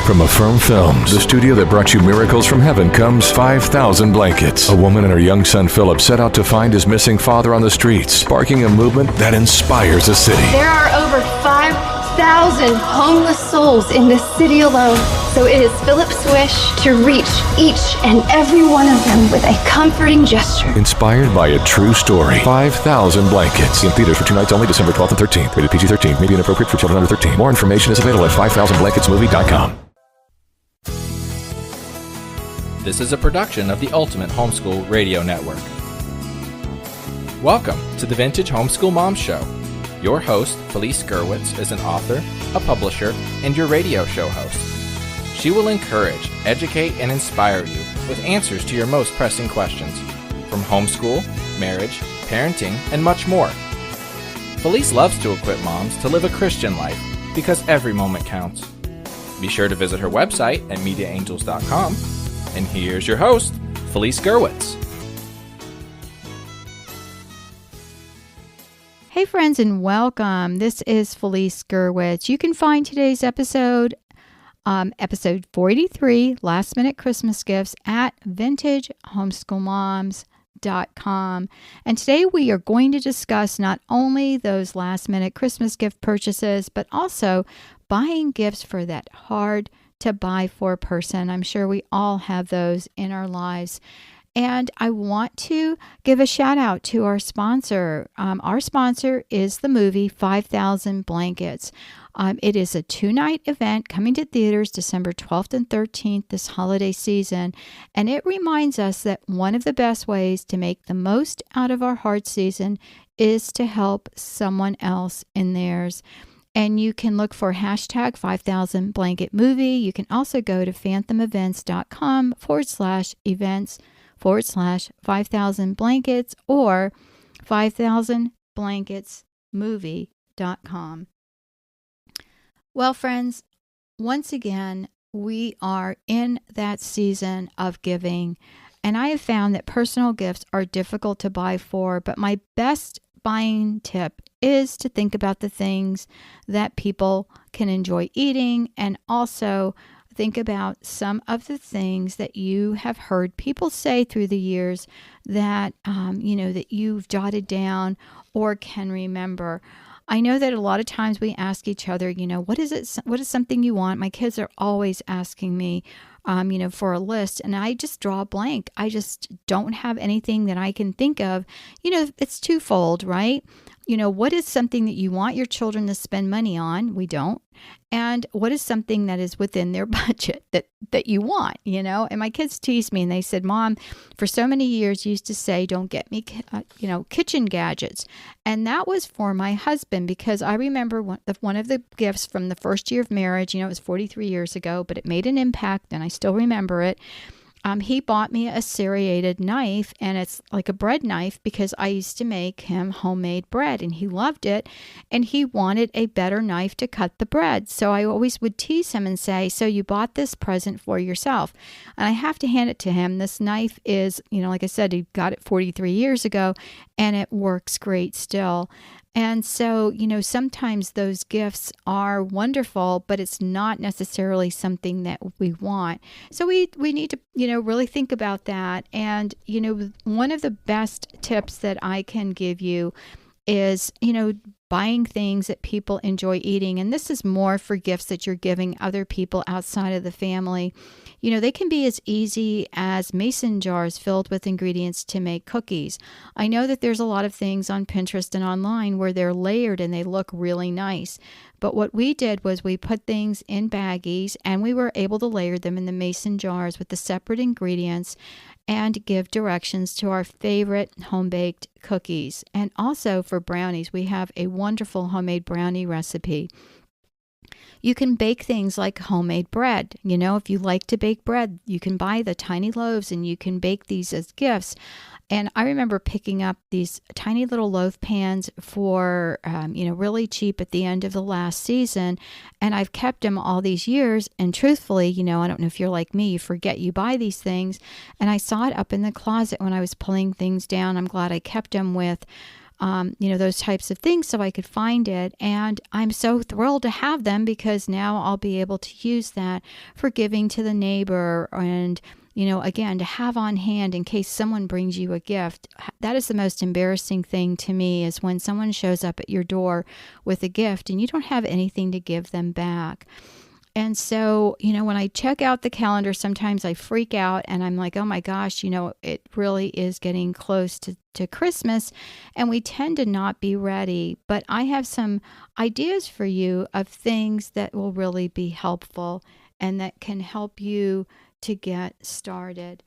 From Affirm Films, the studio that brought you Miracles from Heaven, comes 5,000 Blankets. A woman and her young son Philip set out to find his missing father on the streets, sparking a movement that inspires a city. There are over 5,000 homeless souls in this city alone. So it is Philip's wish to reach each and every one of them with a comforting gesture. Inspired by a true story. 5,000 Blankets. In theaters for 2 nights only, December 12th and 13th. Rated PG-13. May be inappropriate for children under 13. More information is available at 5000blanketsmovie.com. This is a production of the Ultimate Homeschool Radio Network. Welcome to the Vintage Homeschool Mom Show. Your host, Felice Gerwitz, is an author, a publisher, and your radio show host. She will encourage, educate, and inspire you with answers to your most pressing questions from homeschool, marriage, parenting, and much more. Felice loves to equip moms to live a Christian life because every moment counts. Be sure to visit her website at mediaangels.com. And here's your host, Felice Gerwitz. Hey friends, and welcome. This is Felice Gerwitz. You can find today's episode 483, Last Minute Christmas Gifts, at vintagehomeschoolmoms.com. And today we are going to discuss not only those last minute Christmas gift purchases, but also buying gifts for that hard to buy for person. I'm sure we all have those in our lives. And I want to give a shout out to our sponsor. Our sponsor is the movie 5,000 Blankets. It is a 2-night event coming to theaters December 12th and 13th this holiday season. And it reminds us that one of the best ways to make the most out of our hard season is to help someone else in theirs. And you can look for hashtag 5000 blanket movie. You can also go to phantomevents.com/events/5000 blankets or 5000blanketsmovie.com. Well, friends, once again, we are in that season of giving. And I have found that personal gifts are difficult to buy for, but my best buying tip is to think about the things that people can enjoy eating, and also think about some of the things that you have heard people say through the years that that you've jotted down or can remember. I know that a lot of times we ask each other, what is something you want? My kids are always asking me, for a list, and I just draw a blank. I just don't have anything that I can think of. It's twofold, right? What is something that you want your children to spend money on? We don't. And what is something that is within their budget that you want, And my kids tease me and they said, Mom, for so many years you used to say, don't get me, kitchen gadgets. And that was for my husband, because I remember one of the gifts from the first year of marriage, it was 43 years ago, but it made an impact and I still remember it. He bought me a serrated knife, and it's like a bread knife because I used to make him homemade bread and he loved it, and he wanted a better knife to cut the bread. So I always would tease him and say, so you bought this present for yourself. And I have to hand it to him. This knife is, like I said, he got it 43 years ago and it works great still. And so, sometimes those gifts are wonderful, but it's not necessarily something that we want. So we need to, really think about that. And, one of the best tips that I can give you is, buying things that people enjoy eating. And this is more for gifts that you're giving other people outside of the family. They can be as easy as mason jars filled with ingredients to make cookies. I know that there's a lot of things on Pinterest and online where they're layered and they look really nice. But what we did was we put things in baggies and we were able to layer them in the mason jars with the separate ingredients and give directions to our favorite home-baked cookies. And also for brownies, we have a wonderful homemade brownie recipe. You can bake things like homemade bread. If you like to bake bread, you can buy the tiny loaves and you can bake these as gifts. And I remember picking up these tiny little loaf pans for, really cheap at the end of the last season. And I've kept them all these years. And truthfully, I don't know if you're like me, you forget you buy these things. And I saw it up in the closet when I was pulling things down. I'm glad I kept them with those types of things so I could find it. And I'm so thrilled to have them because now I'll be able to use that for giving to the neighbor and, again, to have on hand in case someone brings you a gift. That is the most embarrassing thing to me is when someone shows up at your door with a gift and you don't have anything to give them back. And so, when I check out the calendar, sometimes I freak out and I'm like, oh my gosh, it really is getting close to Christmas and we tend to not be ready. But I have some ideas for you of things that will really be helpful and that can help you to get started.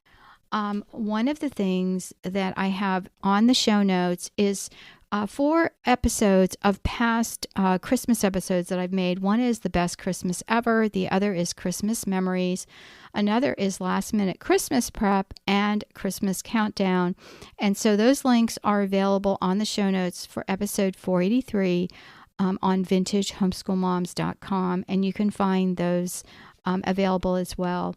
One of the things that I have on the show notes is 4 episodes of past Christmas episodes that I've made. One is the best Christmas ever. The other is Christmas memories. Another is last minute Christmas prep and Christmas countdown. And so those links are available on the show notes for episode 483 on vintagehomeschoolmoms.com. And you can find those available as well.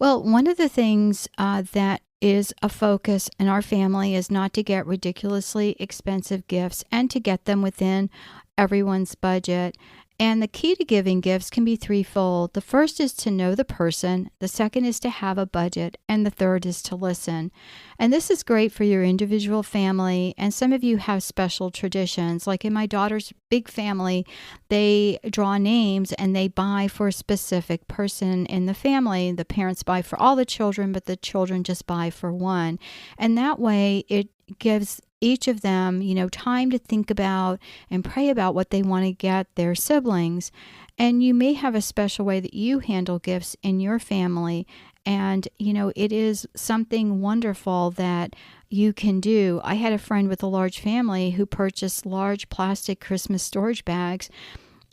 Well, one of the things that is a focus in our family is not to get ridiculously expensive gifts and to get them within everyone's budget. And the key to giving gifts can be threefold. The first is to know the person, the second is to have a budget, and the third is to listen. And this is great for your individual family, and some of you have special traditions. Like in my daughter's big family, they draw names and they buy for a specific person in the family. The parents buy for all the children, but the children just buy for one. And that way it gives each of them, time to think about and pray about what they want to get their siblings. And you may have a special way that you handle gifts in your family. And, it is something wonderful that you can do. I had a friend with a large family who purchased large plastic Christmas storage bags,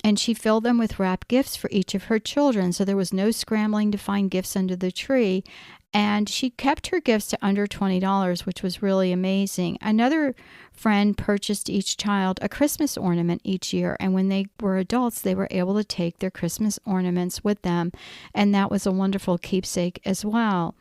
and she filled them with wrapped gifts for each of her children. So there was no scrambling to find gifts under the tree. And she kept her gifts to under $20, which was really amazing. Another friend purchased each child a Christmas ornament each year. And when they were adults, they were able to take their Christmas ornaments with them. And that was a wonderful keepsake as well.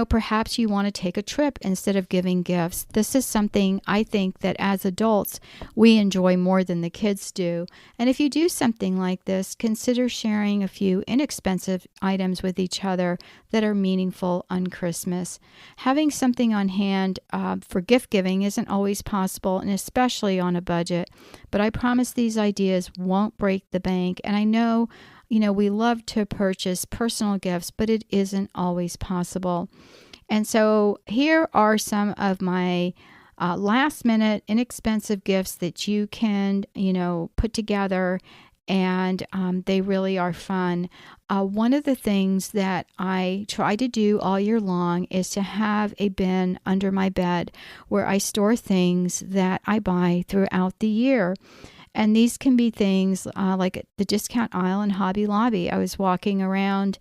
Perhaps you want to take a trip instead of giving gifts. This is something I think that as adults, we enjoy more than the kids do. And if you do something like this, consider sharing a few inexpensive items with each other that are meaningful on Christmas. Having something on hand for gift giving isn't always possible, and especially on a budget. But I promise these ideas won't break the bank. And I know we love to purchase personal gifts, but it isn't always possible. And so here are some of my last minute inexpensive gifts that you can, put together, and they really are fun. One of the things that I try to do all year long is to have a bin under my bed where I store things that I buy throughout the year. And these can be things like the discount aisle in Hobby Lobby. I was walking around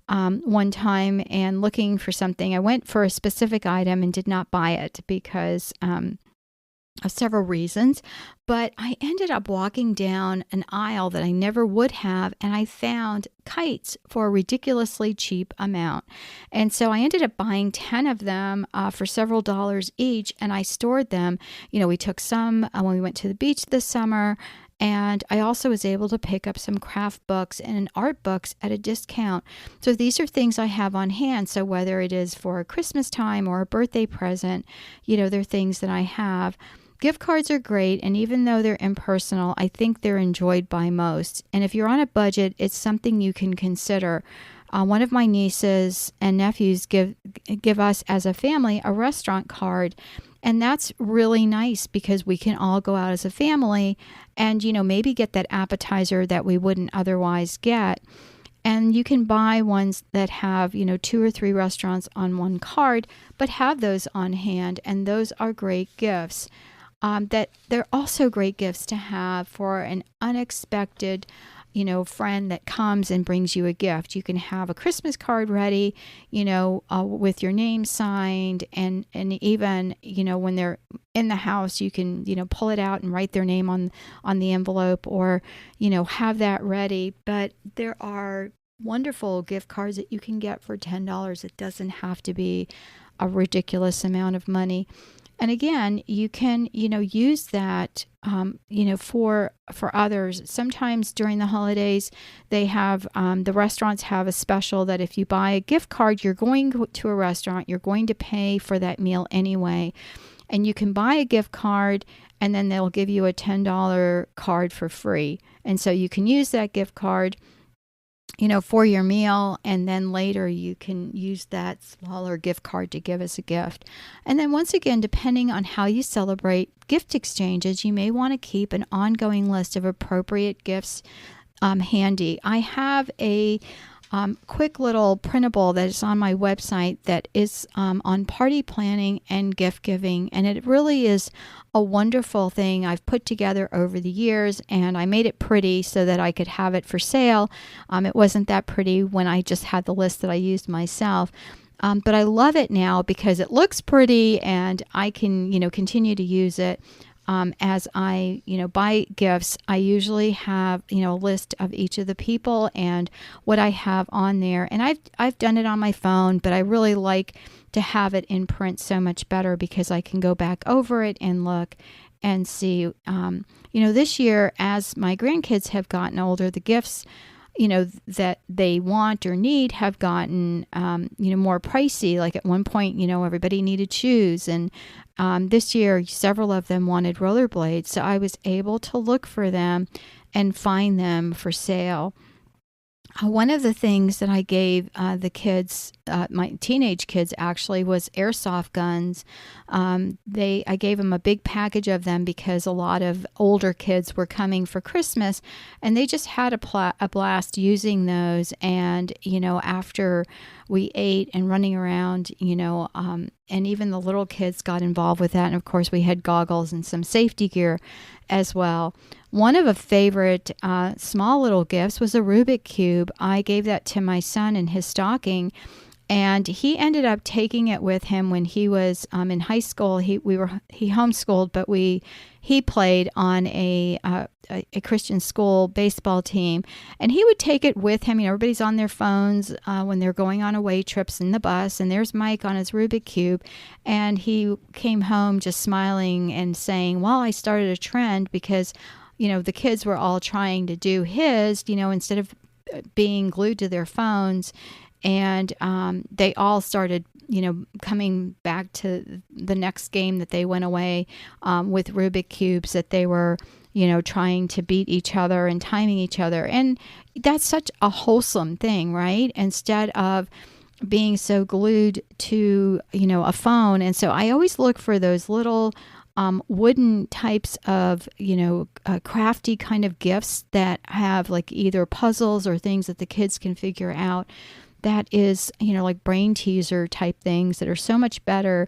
one time and looking for something. I went for a specific item and did not buy it because of several reasons. But I ended up walking down an aisle that I never would have, and I found kites for a ridiculously cheap amount. And so I ended up buying 10 of them for several dollars each, and I stored them. We took some when we went to the beach this summer, and I also was able to pick up some craft books and art books at a discount. So these are things I have on hand. So whether it is for Christmas time or a birthday present, they're things that I have. Gift cards are great, and even though they're impersonal, I think they're enjoyed by most. And if you're on a budget, it's something you can consider. One of my nieces and nephews give us as a family a restaurant card, and that's really nice because we can all go out as a family and, maybe get that appetizer that we wouldn't otherwise get. And you can buy ones that have, 2 or 3 restaurants on one card, but have those on hand, and those are great gifts. That they're also great gifts to have for an unexpected, friend that comes and brings you a gift. You can have a Christmas card ready, with your name signed, and even, when they're in the house, you can, pull it out and write their name on the envelope, or, have that ready. But there are wonderful gift cards that you can get for $10. It doesn't have to be a ridiculous amount of money. And again, you can, use that, for others. Sometimes during the holidays, they have, the restaurants have a special that if you buy a gift card, you're going to a restaurant, you're going to pay for that meal anyway. And you can buy a gift card and then they'll give you a $10 card for free. And so you can use that gift card, for your meal, and then later you can use that smaller gift card to give as a gift. And then once again, depending on how you celebrate gift exchanges, you may want to keep an ongoing list of appropriate gifts handy. I have a quick little printable that is on my website that is on party planning and gift giving, and it really is a wonderful thing I've put together over the years, and I made it pretty so that I could have it for sale. It wasn't that pretty when I just had the list that I used myself. But I love it now because it looks pretty and I can, continue to use it. As I, buy gifts, I usually have, a list of each of the people and what I have on there. And I've done it on my phone, but I really like to have it in print so much better because I can go back over it and look and see. This year, as my grandkids have gotten older, the gifts, that they want or need have gotten, more pricey. Like at one point, everybody needed shoes. And this year, several of them wanted rollerblades. So I was able to look for them and find them for sale. One of the things that I gave the kids, my teenage kids actually, was airsoft guns. I gave them a big package of them because a lot of older kids were coming for Christmas, and they just had a blast using those. And after we ate and running around, and even the little kids got involved with that. And of course, we had goggles and some safety gear as well. One of a favorite small little gifts was a Rubik Cube. I gave that to my son in his stocking, and he ended up taking it with him when he was in high school. He homeschooled, but he played on a Christian school baseball team, and he would take it with him. Everybody's on their phones when they're going on away trips in the bus, and there's Mike on his Rubik Cube, and he came home just smiling and saying, well, I started a trend because the kids were all trying to do his, instead of being glued to their phones. And they all started, coming back to the next game that they went away with Rubik Cubes that they were, trying to beat each other and timing each other. And that's such a wholesome thing, right? Instead of being so glued to, a phone. And so I always look for those little wooden types of, crafty kind of gifts that have like either puzzles or things that the kids can figure out. That is, like brain teaser type things that are so much better,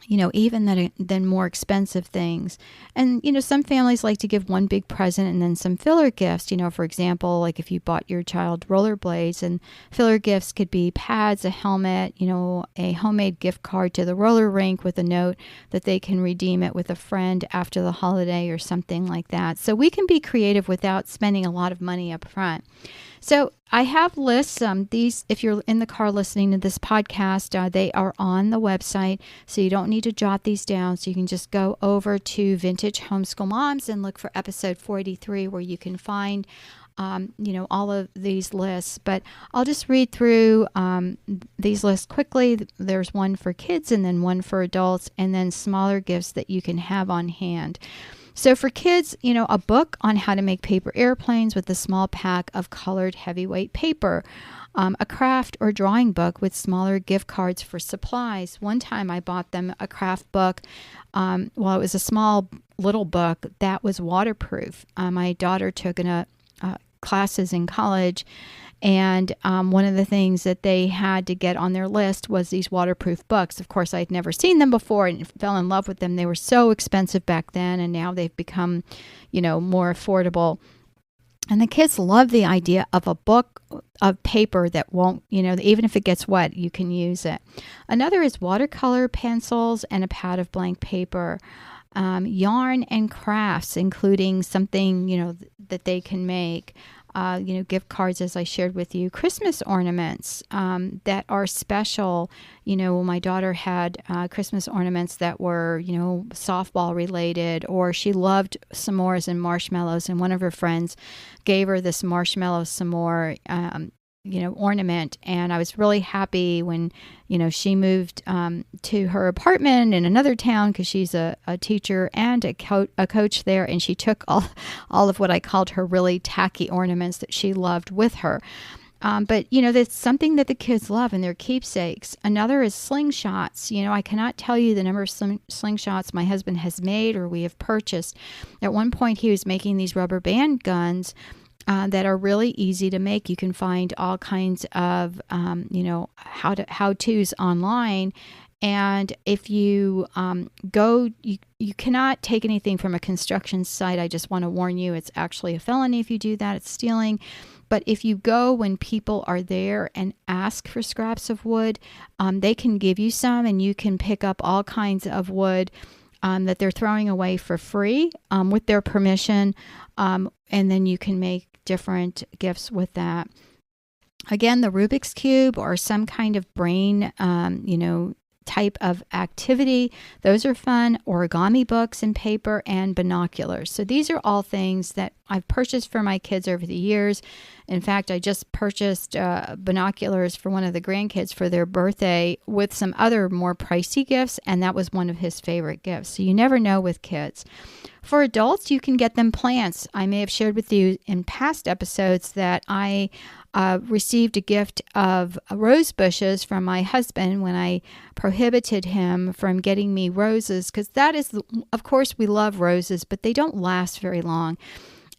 even than more expensive things. And, some families like to give one big present and then some filler gifts. For example, like if you bought your child rollerblades, and filler gifts could be pads, a helmet, a homemade gift card to the roller rink with a note that they can redeem it with a friend after the holiday or something like that. So we can be creative without spending a lot of money up front. So I have lists. These, if you're in the car listening to this podcast, they are on the website, so you don't need to jot these down. So you can just go over to Vintage Homeschool Moms and look for episode 483, where you can find, all of these lists. But I'll just read through these lists quickly. There's one for kids and then one for adults, and then smaller gifts that you can have on hand. So for kids, a book on how to make paper airplanes with a small pack of colored heavyweight paper, a craft or drawing book with smaller gift cards for supplies. One time I bought them a craft book. It was a small little book that was waterproof. My daughter took classes in college, and one of the things that they had to get on their list was these waterproof books. Of course, I'd never seen them before and fell in love with them. They were so expensive back then, and now they've become, more affordable. And the kids love the idea of a book of paper that won't, even if it gets wet, you can use it. Another is watercolor pencils and a pad of blank paper. Yarn and crafts, including something, that they can make. gift cards, as I shared with you, Christmas ornaments that are special. My daughter had Christmas ornaments that were, softball related, or she loved s'mores and marshmallows, and one of her friends gave her this marshmallow s'more ornament. And I was really happy when, she moved to her apartment in another town, because she's a teacher and a coach there. And she took all of what I called her really tacky ornaments that she loved with her. But that's something that the kids love, and they're keepsakes. Another is slingshots. I cannot tell you the number of slingshots my husband has made or we have purchased. At one point, he was making these rubber band guns that are really easy to make. You can find all kinds of, how-tos online. And if you go, you cannot take anything from a construction site. I just want to warn you, it's actually a felony if you do that. It's stealing. But if you go when people are there and ask for scraps of wood, they can give you some, and you can pick up all kinds of wood that they're throwing away for free with their permission. And then you can make different gifts with that. Again, the Rubik's Cube or some kind of brain, type of activity. Those are fun. Origami books and paper and binoculars. So these are all things that I've purchased for my kids over the years. In fact, I just purchased binoculars for one of the grandkids for their birthday with some other more pricey gifts, and that was one of his favorite gifts. So you never know with kids. For adults, you can get them plants. I may have shared with you in past episodes that I received a gift of rose bushes from my husband when I prohibited him from getting me roses, because that is, of course, we love roses, but they don't last very long.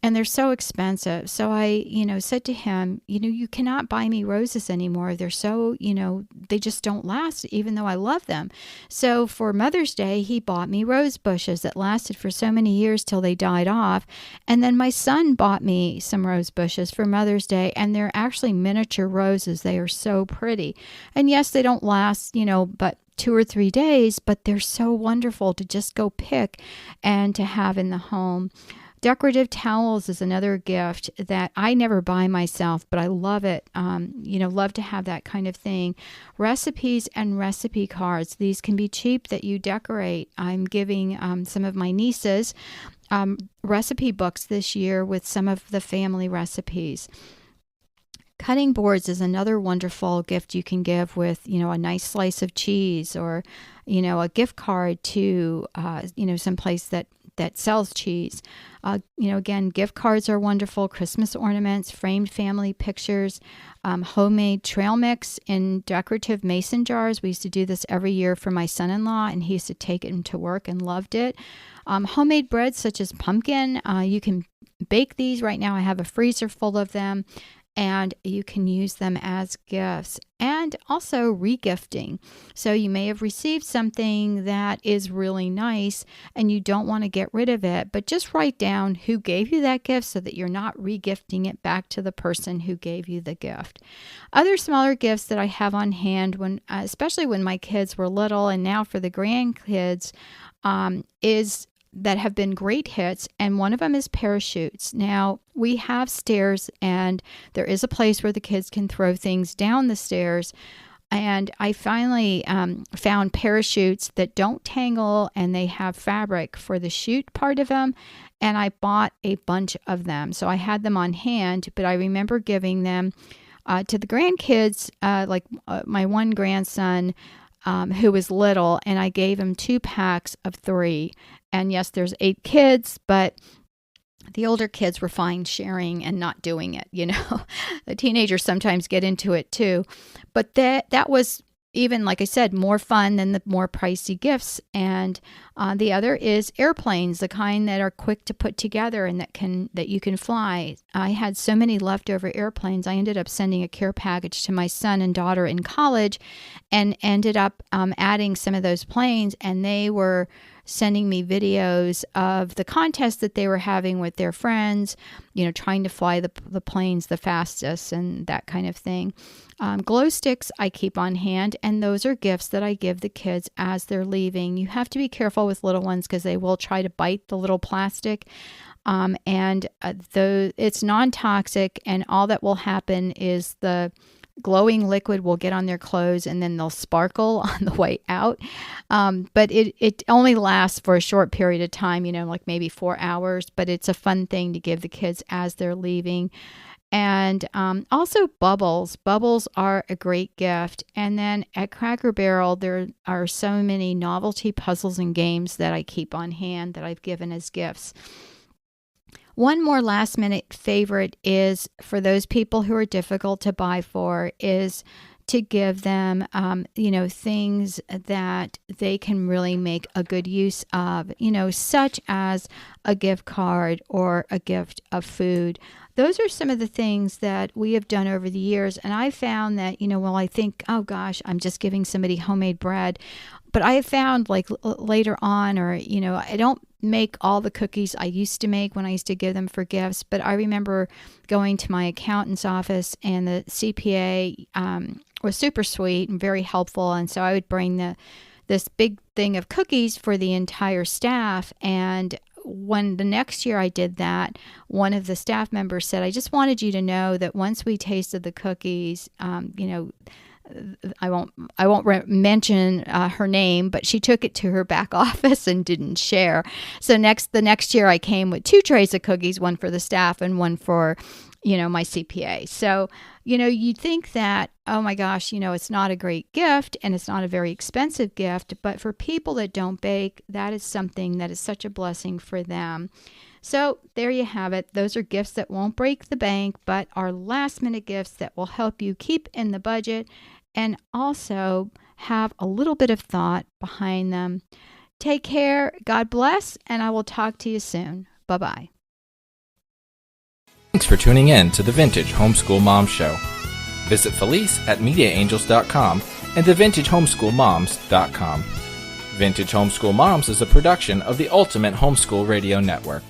And they're so expensive. So I, said to him, you cannot buy me roses anymore. They're so, they just don't last, even though I love them. So for Mother's Day, he bought me rose bushes that lasted for so many years till they died off. And then my son bought me some rose bushes for Mother's Day, and they're actually miniature roses. They are so pretty. And yes, they don't last, but 2 or 3 days, but they're so wonderful to just go pick and to have in the home. Decorative towels is another gift that I never buy myself, but I love it. Love to have that kind of thing. Recipes and recipe cards. These can be cheap that you decorate. I'm giving some of my nieces recipe books this year with some of the family recipes. Cutting boards is another wonderful gift you can give with, a nice slice of cheese, or, a gift card to, someplace that sells cheese. Again, gift cards are wonderful. Christmas ornaments, framed family pictures, homemade trail mix in decorative mason jars. We used to do this every year for my son-in-law, and he used to take it to work and loved it. Homemade breads such as pumpkin. You can bake these. Right now I have a freezer full of them, and you can use them as gifts. And also regifting. So you may have received something that is really nice and you don't want to get rid of it, but just write down who gave you that gift so that you're not regifting it back to the person who gave you the gift. Other smaller gifts that I have on hand, when especially when my kids were little, and now for the grandkids, is that have been great hits, and one of them is parachutes. Now, we have stairs, and there is a place where the kids can throw things down the stairs, and I finally found parachutes that don't tangle, and they have fabric for the chute part of them, and I bought a bunch of them. So I had them on hand, but I remember giving them to the grandkids, my one grandson who was little, and I gave him 2 packs of 3. And yes, there's 8 kids, but the older kids were fine sharing and not doing it. The teenagers sometimes get into it too. But that was, even, like I said, more fun than the more pricey gifts. And the other is airplanes, the kind that are quick to put together and that you can fly. I had so many leftover airplanes. I ended up sending a care package to my son and daughter in college, and ended up adding some of those planes, and they were sending me videos of the contest that they were having with their friends, trying to fly the planes the fastest and that kind of thing. Glow sticks I keep on hand, and those are gifts that I give the kids as they're leaving. You have to be careful with little ones because they will try to bite the little plastic. It's non-toxic, and all that will happen is the glowing liquid will get on their clothes and then they'll sparkle on the way out. But it only lasts for a short period of time, like maybe 4 hours, but it's a fun thing to give the kids as they're leaving. And also bubbles. Bubbles are a great gift. And then at Cracker Barrel, there are so many novelty puzzles and games that I keep on hand that I've given as gifts. One more last minute favorite is for those people who are difficult to buy for is to give them, things that they can really make a good use of, such as a gift card or a gift of food. Those are some of the things that we have done over the years. And I found that, I think, oh gosh, I'm just giving somebody homemade bread. But I have found later on, or, I don't make all the cookies I used to make when I used to give them for gifts. But I remember going to my accountant's office, and the CPA was super sweet and very helpful. And so I would bring this big thing of cookies for the entire staff. And when the next year I did that, one of the staff members said, I just wanted you to know that once we tasted the cookies, I won't mention her name, but she took it to her back office and didn't share. So the next year I came with 2 trays of cookies, one for the staff and one for, my CPA. So, you think that, oh my gosh, it's not a great gift and it's not a very expensive gift, but for people that don't bake, that is something that is such a blessing for them. So there you have it. Those are gifts that won't break the bank, but are last minute gifts that will help you keep in the budget and also have a little bit of thought behind them. Take care, God bless, and I will talk to you soon. Bye-bye. Thanks for tuning in to the Vintage Homeschool Mom Show. Visit Felice at MediaAngels.com and TheVintageHomeschoolMoms.com. Vintage Homeschool Moms is a production of the Ultimate Homeschool Radio Network.